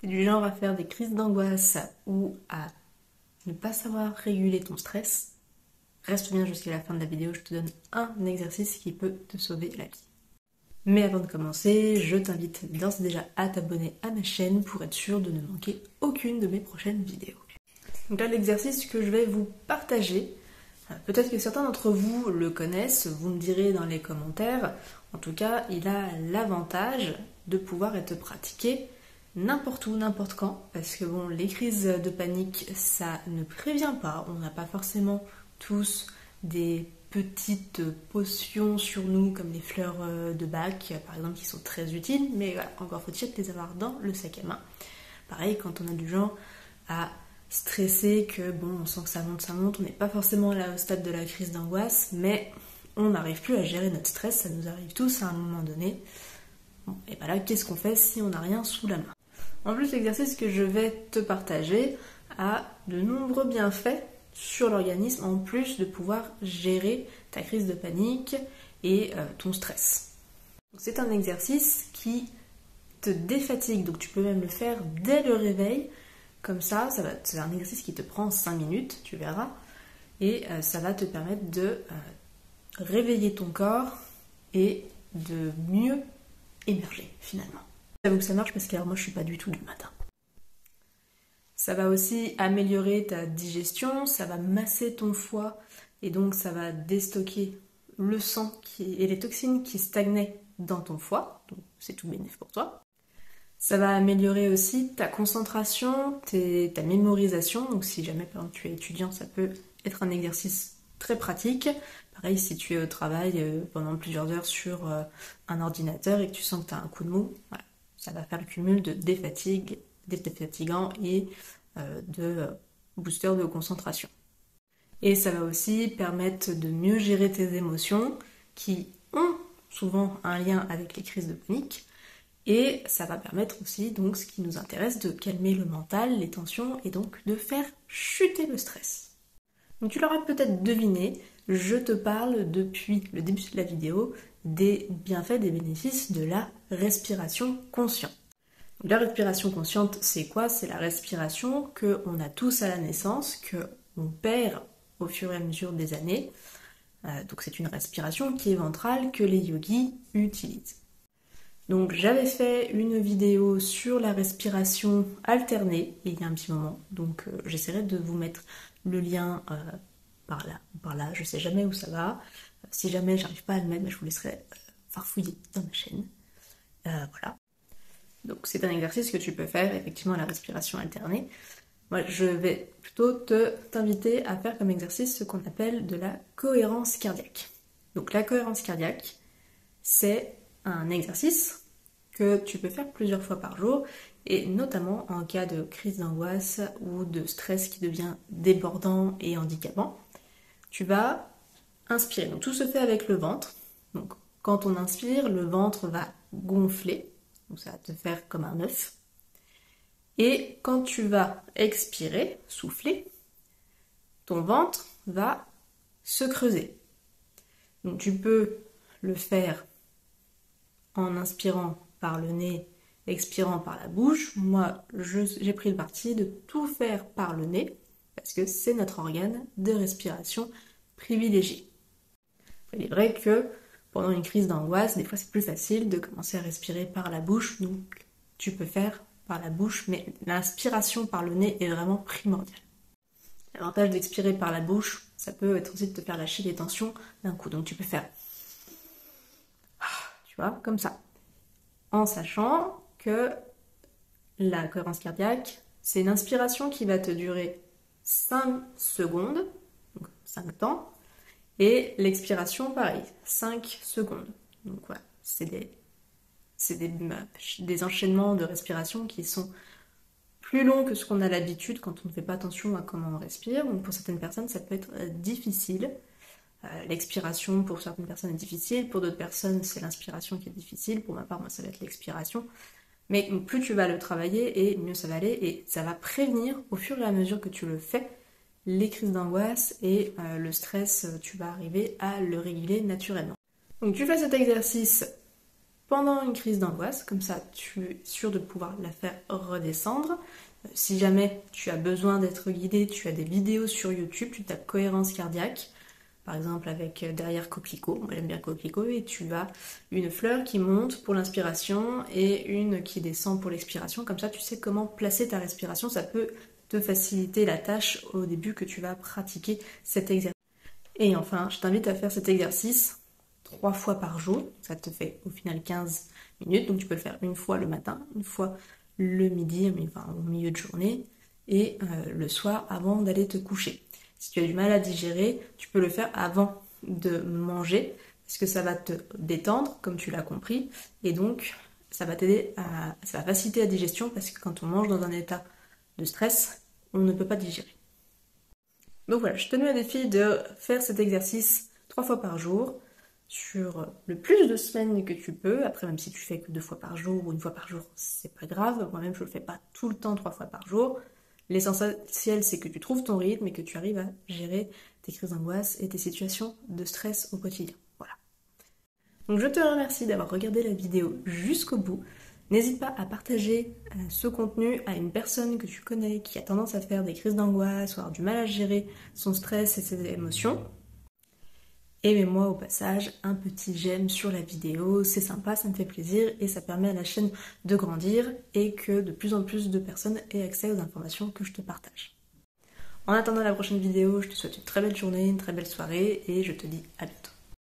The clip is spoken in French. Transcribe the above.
T'es du genre à faire des crises d'angoisse ou à ne pas savoir réguler ton stress, reste bien jusqu'à la fin de la vidéo, je te donne un exercice qui peut te sauver la vie. Mais avant de commencer, je t'invite d'ores et déjà à t'abonner à ma chaîne pour être sûr de ne manquer aucune de mes prochaines vidéos. Donc là, l'exercice que je vais vous partager, peut-être que certains d'entre vous le connaissent, vous me direz dans les commentaires. En tout cas, il a l'avantage de pouvoir être pratiqué n'importe où, n'importe quand, parce que bon, les crises de panique, ça ne prévient pas. On n'a pas forcément tous des petites potions sur nous, comme les fleurs de Bach, par exemple, qui sont très utiles, mais voilà, encore faut-il les avoir dans le sac à main. Pareil, quand on a du genre à stresser, que bon, on sent que ça monte, on n'est pas forcément là au stade de la crise d'angoisse, mais on n'arrive plus à gérer notre stress, ça nous arrive tous à un moment donné. Bon, et ben là, qu'est-ce qu'on fait si on n'a rien sous la main? En plus, l'exercice que je vais te partager a de nombreux bienfaits sur l'organisme, en plus de pouvoir gérer ta crise de panique et ton stress. C'est un exercice qui te défatigue, donc tu peux même le faire dès le réveil. Comme ça, c'est un exercice qui te prend 5 minutes, tu verras, et ça va te permettre de réveiller ton corps et de mieux émerger finalement. J'avoue que ça marche parce que alors, moi je suis pas du tout du matin. Ça va aussi améliorer ta digestion, ça va masser ton foie et donc ça va déstocker le sang et les toxines qui stagnaient dans ton foie, donc c'est tout bénéfique pour toi. Ça va améliorer aussi ta concentration, ta mémorisation, donc si jamais par exemple tu es étudiant, ça peut être un exercice très pratique. Pareil, si tu es au travail pendant plusieurs heures sur un ordinateur et que tu sens que tu as un coup de mou, voilà, ça va faire le cumul de défatigants et de boosters de concentration. Et ça va aussi permettre de mieux gérer tes émotions qui ont souvent un lien avec les crises de panique. Et ça va permettre aussi, donc ce qui nous intéresse, de calmer le mental, les tensions et donc de faire chuter le stress. Donc tu l'auras peut-être deviné, je te parle depuis le début de la vidéo des bienfaits, des bénéfices de la respiration consciente. Donc, la respiration consciente, c'est quoi? C'est la respiration qu'on a tous à la naissance, qu'on perd au fur et à mesure des années. Donc c'est une respiration qui est ventrale que les yogis utilisent. Donc j'avais fait une vidéo sur la respiration alternée il y a un petit moment, donc j'essaierai de vous mettre le lien par là ou par là, je sais jamais où ça va. Si jamais j'arrive pas à le mettre, je vous laisserai farfouiller dans ma chaîne. Voilà. Donc c'est un exercice que tu peux faire, effectivement, la respiration alternée. Moi je vais plutôt t'inviter à faire comme exercice ce qu'on appelle de la cohérence cardiaque. Donc la cohérence cardiaque, c'est un exercice que tu peux faire plusieurs fois par jour et notamment en cas de crise d'angoisse ou de stress qui devient débordant et handicapant. Tu vas inspirer. Donc tout se fait avec le ventre. Donc quand on inspire, le ventre va gonfler. Donc ça va te faire comme un œuf. Et quand tu vas expirer, souffler, ton ventre va se creuser. Donc tu peux le faire en inspirant par le nez, expirant par la bouche. Moi, j'ai pris le parti de tout faire par le nez, parce que c'est notre organe de respiration privilégié. Il est vrai que pendant une crise d'angoisse, des fois c'est plus facile de commencer à respirer par la bouche, donc tu peux faire par la bouche, mais l'inspiration par le nez est vraiment primordiale. L'avantage d'expirer par la bouche, ça peut être aussi de te faire lâcher les tensions d'un coup, donc tu peux faire... Tu vois, comme ça. En sachant que la cohérence cardiaque, c'est une inspiration qui va te durer 5 secondes, donc 5 temps, et l'expiration, pareil, 5 secondes. Donc voilà, c'est des enchaînements de respiration qui sont plus longs que ce qu'on a l'habitude quand on ne fait pas attention à comment on respire. Donc pour certaines personnes, ça peut être difficile. L'expiration pour certaines personnes est difficile, pour d'autres personnes c'est l'inspiration qui est difficile, pour ma part moi ça va être l'expiration, mais plus tu vas le travailler et mieux ça va aller et ça va prévenir au fur et à mesure que tu le fais les crises d'angoisse et le stress, tu vas arriver à le réguler naturellement. Donc tu fais cet exercice pendant une crise d'angoisse, comme ça tu es sûr de pouvoir la faire redescendre. Si jamais tu as besoin d'être guidé, tu as des vidéos sur YouTube, tu tapes cohérence cardiaque, par exemple avec derrière coquelicot, moi j'aime bien coquelicot, et tu as une fleur qui monte pour l'inspiration et une qui descend pour l'expiration, comme ça tu sais comment placer ta respiration, ça peut te faciliter la tâche au début que tu vas pratiquer cet exercice. Et enfin, je t'invite à faire cet exercice 3 fois par jour, ça te fait au final 15 minutes, donc tu peux le faire une fois le matin, une fois le midi, enfin au milieu de journée, et le soir avant d'aller te coucher. Si tu as du mal à digérer, tu peux le faire avant de manger, parce que ça va te détendre, comme tu l'as compris, et donc ça va faciliter la digestion, parce que quand on mange dans un état de stress, on ne peut pas digérer. Donc voilà, je te mets au défi de faire cet exercice 3 fois par jour, sur le plus de semaines que tu peux. Après, même si tu fais que 2 fois par jour ou 1 fois par jour, c'est pas grave. Moi-même, je le fais pas tout le temps 3 fois par jour. L'essentiel, c'est que tu trouves ton rythme et que tu arrives à gérer tes crises d'angoisse et tes situations de stress au quotidien. Voilà. Donc je te remercie d'avoir regardé la vidéo jusqu'au bout. N'hésite pas à partager ce contenu à une personne que tu connais qui a tendance à faire des crises d'angoisse ou avoir du mal à gérer son stress et ses émotions. Et mets-moi au passage un petit j'aime sur la vidéo, c'est sympa, ça me fait plaisir et ça permet à la chaîne de grandir et que de plus en plus de personnes aient accès aux informations que je te partage. En attendant la prochaine vidéo, je te souhaite une très belle journée, une très belle soirée et je te dis à bientôt.